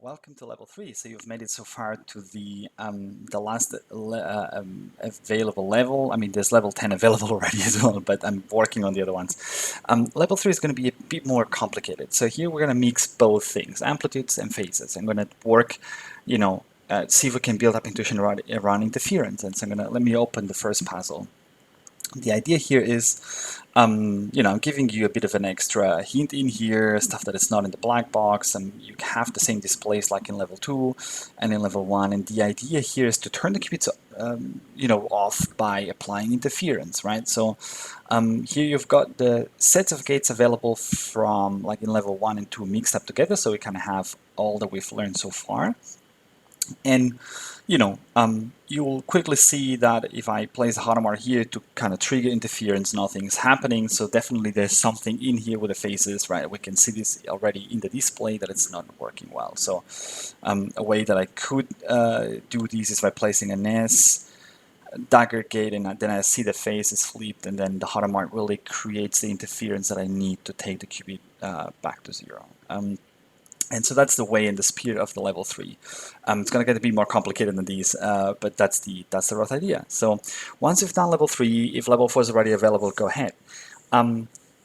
Welcome to level 3. So you've made it so far to the last available level. I mean, there's level 10 available already as well, but I'm working on the other ones. Level 3 is going to be a bit more complicated. So here we're going to mix both things, amplitudes and phases. I'm going to work, see if we can build up intuition around interference. And so let me open the first puzzle. The idea here is, I'm giving you a bit of an extra hint in here, stuff that is not in the black box, and you have the same displays like in level 2 and in level 1. And the idea here is to turn the qubits, off by applying interference, right? So here you've got the sets of gates available from like in level 1 and 2 mixed up together, so we kind of have all that we've learned so far. And you will quickly see that if I place a Hadamard here to kind of trigger interference, nothing's happening. So definitely there's something in here with the phases, right? We can see this already in the display that it's not working well. So a way that I could do this is by placing an S dagger gate, and then I see the phase is flipped, and then the Hadamard really creates the interference that I need to take the qubit back to 0. And so that's the way and the spirit of the level 3. It's going to get a bit more complicated than these, but that's the rough idea. So once you've done level 3, if level 4 is already available, go ahead.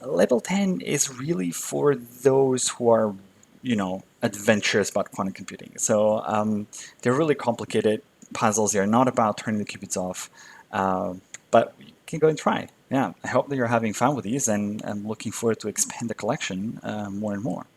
Level 10 is really for those who are, adventurous about quantum computing. So they're really complicated puzzles. They're not about turning the qubits off, but you can go and try. Yeah, I hope that you're having fun with these, and I'm looking forward to expand the collection more and more.